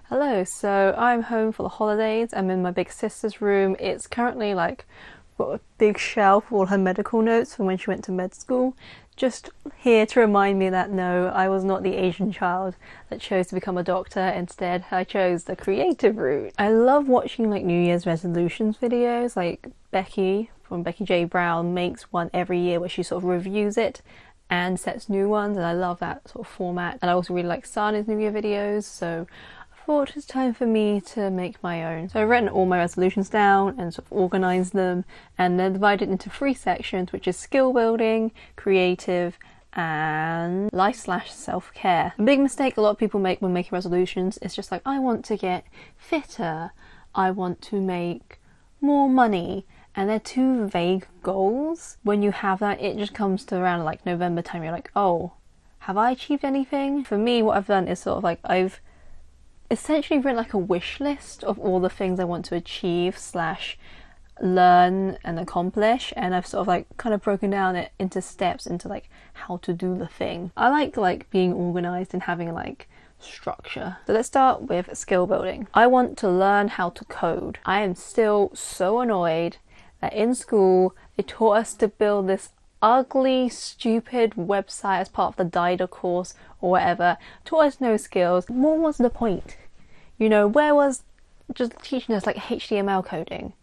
Hello, so I'm home for the holidays. I'm in my big sister's room. It's currently like got a big shelf with all her medical notes from when she went to med school. Just here to remind me that no, I was not the Asian child that chose to become a doctor. Instead, I chose the creative route. I love watching like New Year's resolutions videos. Like Becky from Becky J. Brown makes one every year where she sort of reviews it and sets new ones, and I love that sort of format. And I also really like Sana's New Year videos, so I thought it was time for me to make my own. So I've written all my resolutions down and sort of organised them, and they're divided into 3 sections, which is skill building, creative, and life/self-care. A big mistake a lot of people make when making resolutions is just like, I want to get fitter, I want to make more money, and they're 2 vague goals. When you have that, it just comes to around like November time, you're like, oh, have I achieved anything? For me, what I've done is sort of like, I've essentially written like a wish list of all the things I want to achieve / learn and accomplish, and I've sort of like kind of broken down it into steps into like how to do the thing. I like being organised and having like structure. So let's start with skill building. I want to learn how to code. I am still so annoyed that in school they taught us to build this ugly, stupid website as part of the DIDA course or whatever. Taught us no skills. What was the point? You know, where was just teaching us like HTML coding?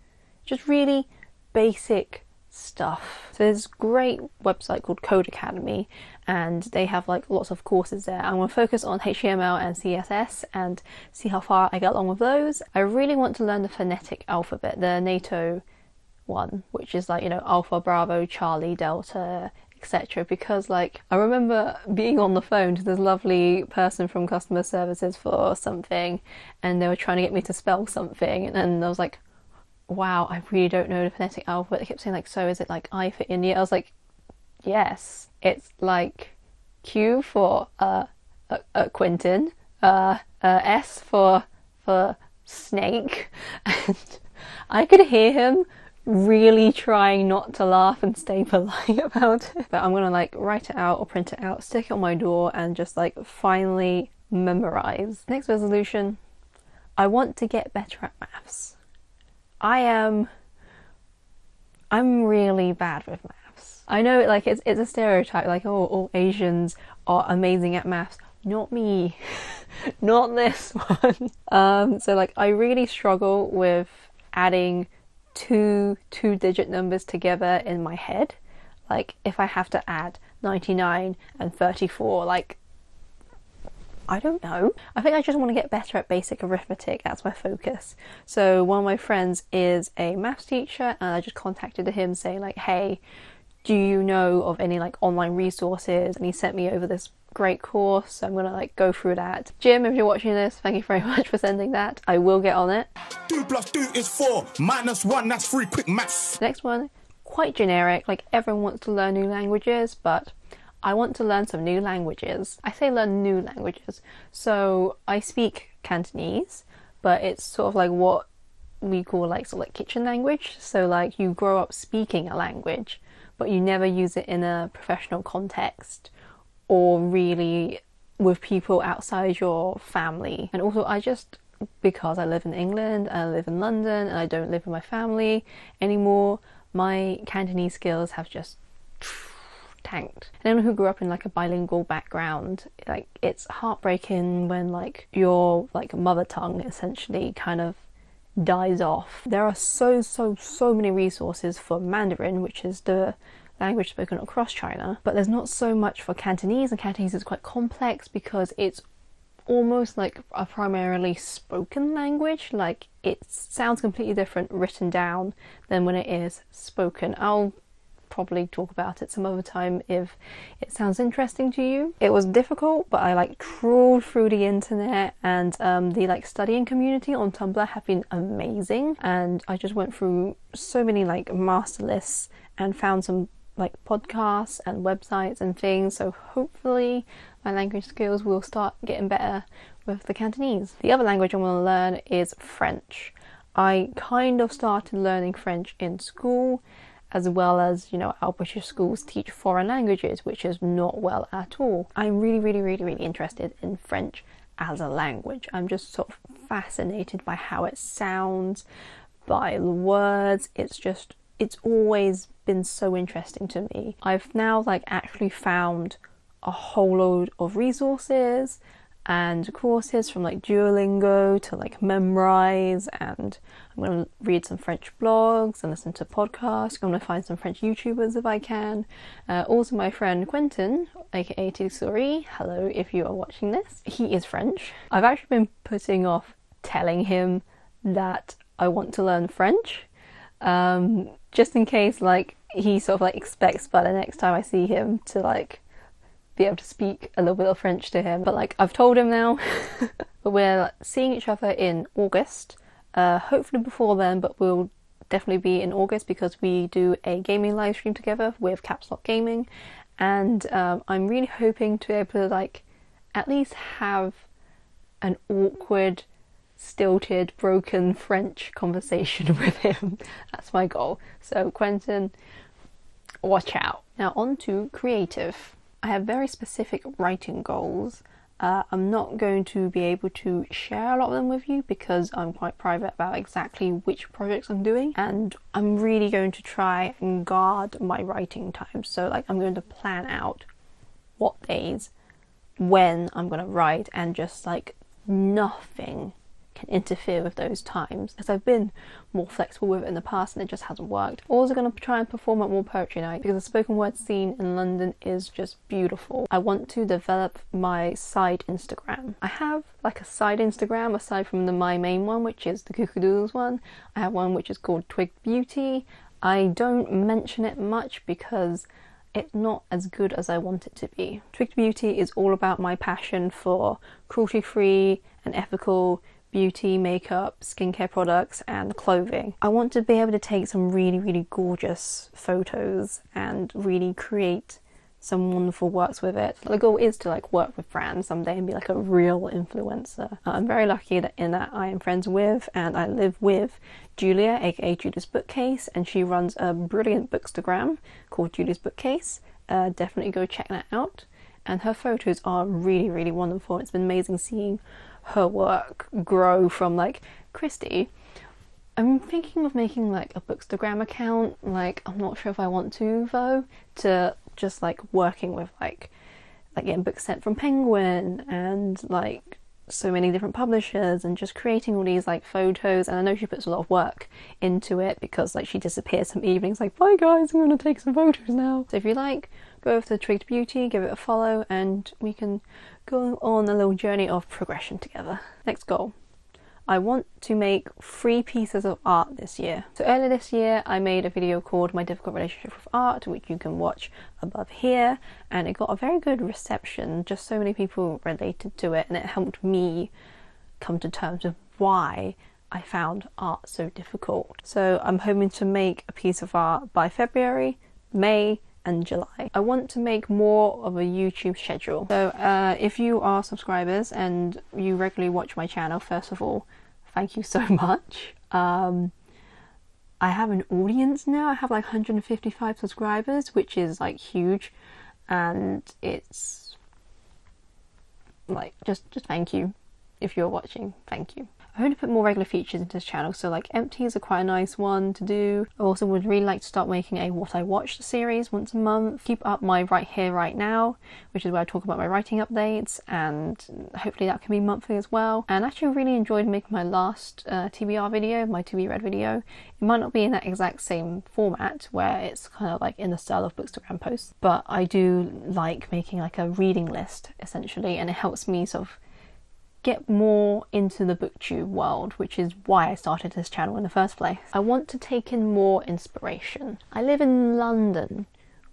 Just really basic stuff. So there's this great website called Code Academy, and they have like lots of courses there. I'm going to focus on HTML and CSS and see how far I get along with those. I really want to learn the phonetic alphabet, the NATO one, which is like, you know, Alpha, Bravo, Charlie, Delta, etc. Because like I remember being on the phone to this lovely person from customer services for something, and they were trying to get me to spell something, and then I was like, wow, I really don't know the phonetic alphabet. They kept saying like, so is it like I for India? I was like, yes, it's like Q for Quentin, S for snake, and I could hear him really trying not to laugh and stay polite about it. But I'm gonna like write it out or print it out, stick it on my door, and just like finally memorize. Next resolution, I want to get better at maths. I'm really bad with maths. I know like it's a stereotype, like, oh, all Asians are amazing at maths. Not me. Not this one. So like I really struggle with adding two-digit numbers together in my head. Like if I have to add 99 and 34, like I don't know. I think I just want to get better at basic arithmetic. That's my focus. So one of my friends is a maths teacher, and I just contacted him saying like, hey, do you know of any like online resources? And he sent me over this great course, so I'm gonna like go through that. Jim, if you're watching this, thank you very much for sending that. I will get on it. 2 + 2 is 4, -1, that's 3, quick maths. Next one, quite generic, like everyone wants to learn new languages, but I want to learn some new languages. I say learn new languages. So I speak Cantonese, but it's sort of like what we call like sort of like kitchen language. So like you grow up speaking a language, but you never use it in a professional context or really with people outside your family. And also because I live in England, I live in London, and I don't live with my family anymore, my Cantonese skills have just tanked. And anyone who grew up in like a bilingual background, like it's heartbreaking when like your like mother tongue essentially kind of dies off. There are so many resources for Mandarin, which is the language spoken across China, but there's not so much for Cantonese, and Cantonese is quite complex because it's almost like a primarily spoken language. Like it sounds completely different written down than when it is spoken. I'll probably talk about it some other time if it sounds interesting to you. It was difficult, but I like trawled through the internet, and the like studying community on Tumblr have been amazing, and I just went through so many like master lists and found some like podcasts and websites and things, so hopefully my language skills will start getting better with the Cantonese. The other language I want to learn is French. I kind of started learning French in school, as well as, you know, our British schools teach foreign languages, which is not well at all. I'm really interested in French as a language. I'm just sort of fascinated by how it sounds, by the words. It's always been so interesting to me. I've now like actually found a whole load of resources and courses from like Duolingo to like memorize, and I'm going to read some French blogs and listen to podcasts. I'm going to find some French YouTubers if I can. Also my friend Quentin, aka Tisori, hello if you are watching this. He is French. I've actually been putting off telling him that I want to learn French, just in case like he sort of like expects by the next time I see him to like be able to speak a little bit of French to him. But like I've told him now. But we're seeing each other in August, hopefully before then, but we'll definitely be in August because we do a gaming live stream together with Caps Lock Gaming, and I'm really hoping to be able to like at least have an awkward, stilted, broken French conversation with him. That's my goal. So Quentin, watch out. Now on to creative. I have very specific writing goals. I'm not going to be able to share a lot of them with you because I'm quite private about exactly which projects I'm doing, and I'm really going to try and guard my writing time. So like I'm going to plan out what days, when I'm going to write, and just like nothing can interfere with those times, because I've been more flexible with it in the past and it just hasn't worked. Also going to try and perform at more poetry night because the spoken word scene in London is just beautiful. I want to develop my side Instagram. I have like a side Instagram aside from my main one, which is the Cuckoo Doodles one. I have one which is called Twigged Beauty. I don't mention it much because it's not as good as I want it to be. Twigged Beauty is all about my passion for cruelty-free and ethical beauty, makeup, skincare products and clothing. I want to be able to take some really, really gorgeous photos and really create some wonderful works with it. The goal is to like work with brands someday and be like a real influencer. I'm very lucky that I am friends with and I live with Julia, aka Julia's Bookcase, and she runs a brilliant bookstagram called Julia's Bookcase. Definitely go check that out. And her photos are really, really wonderful. It's been amazing seeing her work grow from like, Christy, I'm thinking of making like a bookstagram account. Like I'm not sure if I want to though, to just like working with like getting books sent from Penguin and like so many different publishers and just creating all these like photos. And I know she puts a lot of work into it because like she disappears some evenings like, bye guys, I'm gonna take some photos now. So if you like, go over to Twigged Beauty, give it a follow, and we can go on a little journey of progression together. Next goal. I want to make 3 pieces of art this year. So earlier this year I made a video called My Difficult Relationship with Art, which you can watch above here, and it got a very good reception. Just so many people related to it, and it helped me come to terms with why I found art so difficult. So I'm hoping to make a piece of art by February, May and July. I want to make more of a YouTube schedule. So if you are subscribers and you regularly watch my channel, first of all, thank you so much. I have an audience now. I have like 155 subscribers, which is like huge, and it's like just thank you if you're watching. Thank you. I'm going to put more regular features into this channel, so like empties are quite a nice one to do. I also would really like to start making a What I Watched series once a month. Keep up my Right Here, Right Now, which is where I talk about my writing updates, and hopefully that can be monthly as well. And actually I really enjoyed making my last TBR video, my To Be Read video. It might not be in that exact same format where it's kind of like in the style of Bookstagram posts, but I do like making like a reading list essentially, and it helps me sort of get more into the booktube world, which is why I started this channel in the first place. I want to take in more inspiration. I live in London,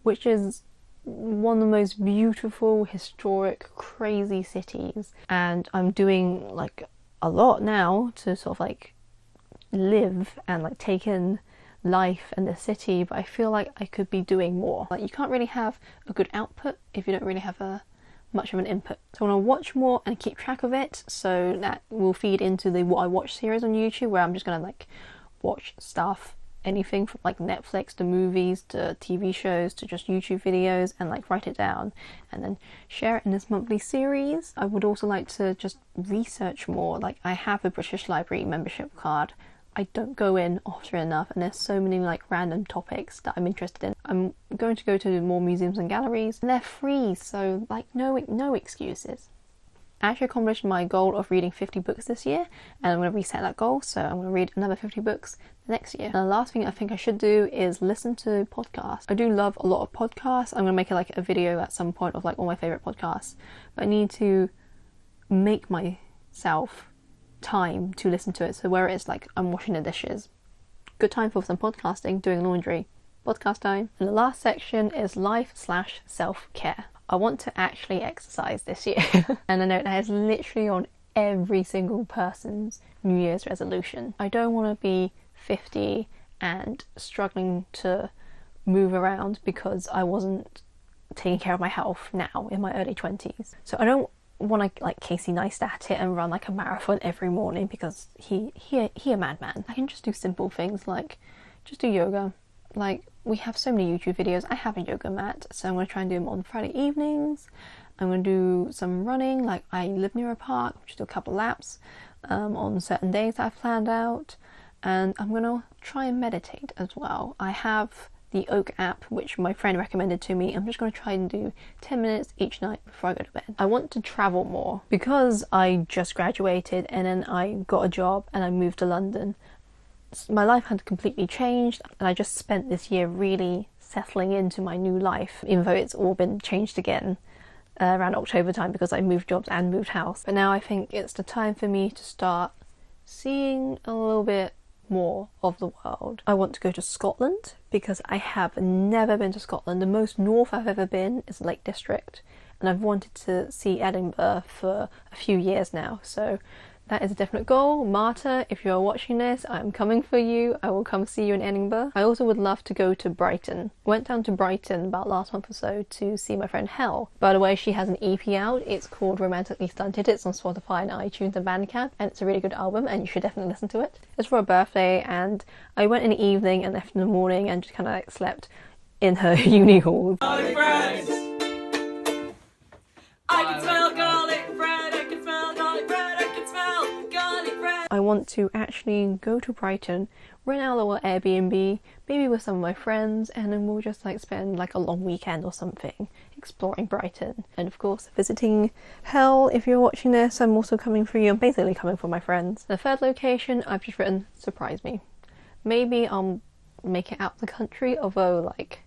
which is one of the most beautiful, historic, crazy cities, and I'm doing like a lot now to sort of like live and like take in life and the city, but I feel like I could be doing more. Like you can't really have a good output if you don't really have much of an input. So I want to watch more and keep track of it, so that will feed into the What I Watch series on YouTube, where I'm just going to like watch stuff anything from like Netflix to movies to TV shows to just YouTube videos, and like write it down and then share it in this monthly series. I would also like to just research more. Like, I have a British Library membership card. I don't go in often enough, and there's so many like random topics that I'm interested in. I'm going to go to more museums and galleries, and they're free, so like no excuses. I actually accomplished my goal of reading 50 books this year, and I'm going to reset that goal, so I'm going to read another 50 books next year. And the last thing I think I should do is listen to podcasts. I do love a lot of podcasts. I'm going to make like a video at some point of like all my favourite podcasts, but I need to make myself time to listen to it. So where it's like I'm washing the dishes, good time for some podcasting, doing laundry, podcast time. And the last section is life/self-care. I want to actually exercise this year. And I know that is literally on every single person's New Year's resolution. I don't want to be 50 and struggling to move around because I wasn't taking care of my health now in my early 20s. So I don't want to like Casey Neistat it and run like a marathon every morning because he a madman. I can just do simple things like just do yoga. Like, we have so many YouTube videos. I have a yoga mat, so I'm going to try and do them on Friday evenings. I'm going to do some running. Like, I live near a park, just do a couple laps on certain days that I've planned out. And I'm going to try and meditate as well. I have the Oak app, which my friend recommended to me. I'm just going to try and do 10 minutes each night before I go to bed. I want to travel more. Because I just graduated and then I got a job and I moved to London, my life had completely changed, and I just spent this year really settling into my new life, even though it's all been changed again around October time because I moved jobs and moved house. But now I think it's the time for me to start seeing a little bit more of the world. I want to go to Scotland because I have never been to Scotland. The most north I've ever been is Lake District, and I've wanted to see Edinburgh for a few years now, so that is a definite goal. Marta, if you're watching this, I'm coming for you. I will come see you in Edinburgh. I also would love to go to Brighton. I went down to Brighton about last month or so to see my friend Hel. By the way, she has an EP out. It's called Romantically Stunted. It's on Spotify and iTunes and Bandcamp, and it's a really good album, and you should definitely listen to it. It's for her birthday, and I went in the evening and left in the morning and just kind of like slept in her uni hall. Garlic bread! I can smell garlic bread, I can smell garlic bread, I can smell garlic bread. I want to actually go to Brighton, rent out a little Airbnb, maybe with some of my friends, and then we'll just like spend like a long weekend or something exploring Brighton. And of course, visiting Hel. If you're watching this, I'm also coming for you. I'm basically coming for my friends. The third location, I've just written, surprise me. Maybe I'll make it out the country, although like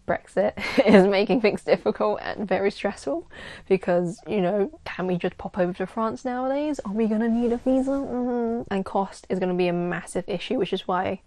Brexit is making things difficult and very stressful because, you know, can we just pop over to France nowadays? Are we going to need a visa? And cost is going to be a massive issue, which is why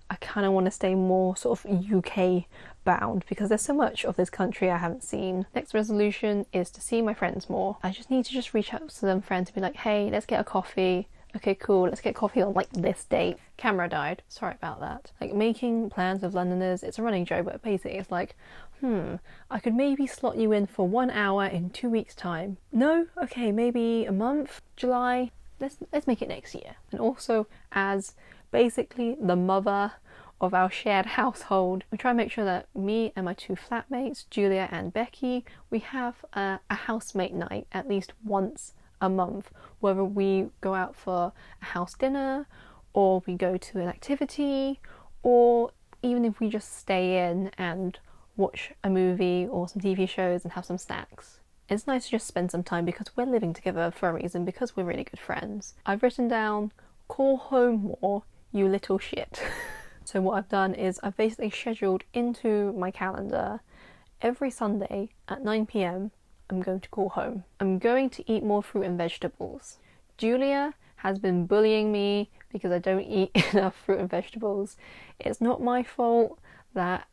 I kind of want to stay more sort of UK bound because there's so much of this country I haven't seen. Next resolution is to see my friends more. I just need to just reach out to them friends and be like, hey, let's get a coffee. Okay, cool, let's get coffee on like this date. Camera died, sorry about that. Like, making plans with Londoners, it's a running joke, but basically it's like, I could maybe slot you in for 1 hour in 2 weeks time. No? Okay, maybe a month, July, let's make it next year. And also, as basically the mother of our shared household, we try and make sure that me and my two flatmates, Julia and Becky, we have a housemate night at least once a month, whether we go out for a house dinner or we go to an activity, or even if we just stay in and watch a movie or some TV shows and have some snacks. It's nice to just spend some time because we're living together for a reason, because we're really good friends. I've written down, call home more, you little shit. So what I've done is I've basically scheduled into my calendar every Sunday at 9 PM I'm going to call home. I'm going to eat more fruit and vegetables. Julia has been bullying me because I don't eat enough fruit and vegetables. It's not my fault that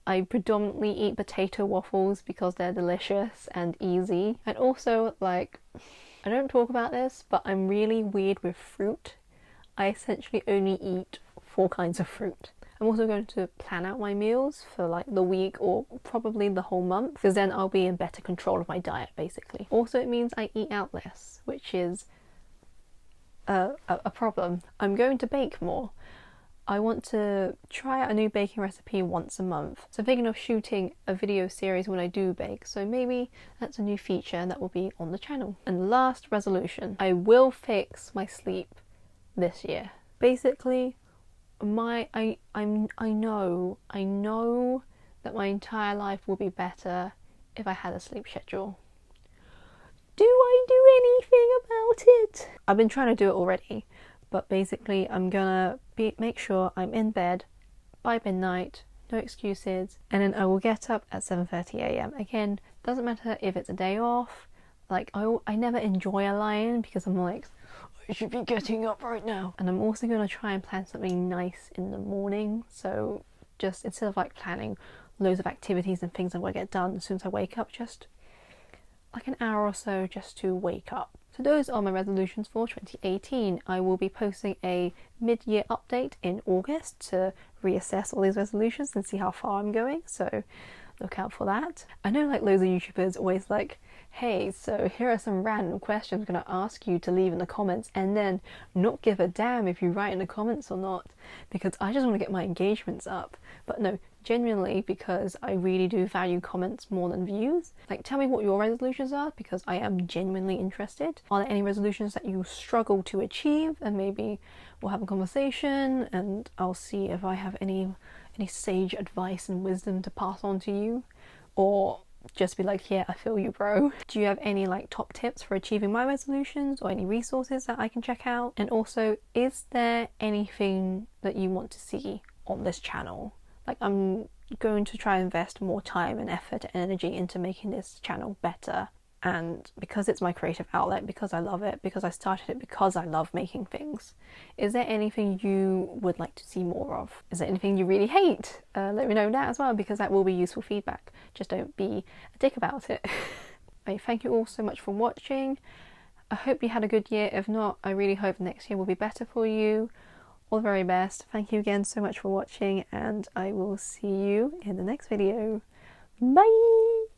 I predominantly eat potato waffles because they're delicious and easy. And also, like, I don't talk about this, but I'm really weird with fruit. I essentially only eat 4 kinds of fruit. I'm also going to plan out my meals for like the week or probably the whole month, because then I'll be in better control of my diet basically. Also, it means I eat out less, which is a problem. I'm going to bake more. I want to try out a new baking recipe once a month. So I'm thinking of shooting a video series when I do bake. So maybe that's a new feature that will be on the channel. And last resolution, I will fix my sleep this year. Basically, I know that my entire life will be better if I had a sleep schedule. Do I do anything about it? I've been trying to do it already, but basically I'm gonna make sure I'm in bed by midnight, no excuses, and then I will get up at 7:30 a.m. Again, doesn't matter if it's a day off. Like I never enjoy a lie-in because I'm like, I should be getting up right now. And I'm also gonna try and plan something nice in the morning. So just instead of like planning loads of activities and things I want to get done as soon as I wake up, just like an hour or so just to wake up. So those are my resolutions for 2018. I will be posting a mid-year update in August to reassess all these resolutions and see how far I'm going, so look out for that. I know like loads of YouTubers always like, hey, so here are some random questions I'm going to ask you to leave in the comments, and then not give a damn if you write in the comments or not, because I just want to get my engagements up. But no, genuinely, because I really do value comments more than views. Like, tell me what your resolutions are, because I am genuinely interested. Are there any resolutions that you struggle to achieve? And maybe we'll have a conversation and I'll see if I have any sage advice and wisdom to pass on to you, or just be like, yeah, I feel you, bro. Do you have any like top tips for achieving my resolutions, or any resources that I can check out? And also, is there anything that you want to see on this channel? Like, I'm going to try and invest more time and effort and energy into making this channel better. And because it's my creative outlet, because I love it, because I started it because I love making things, is there anything you would like to see more of? Is there anything you really hate? Let me know that as well, because that will be useful feedback. Just don't be a dick about it. Right, thank you all so much for watching. I hope you had a good year. If not, I really hope next year will be better for you. All the very best. Thank you again so much for watching, and I will see you in the next video. Bye!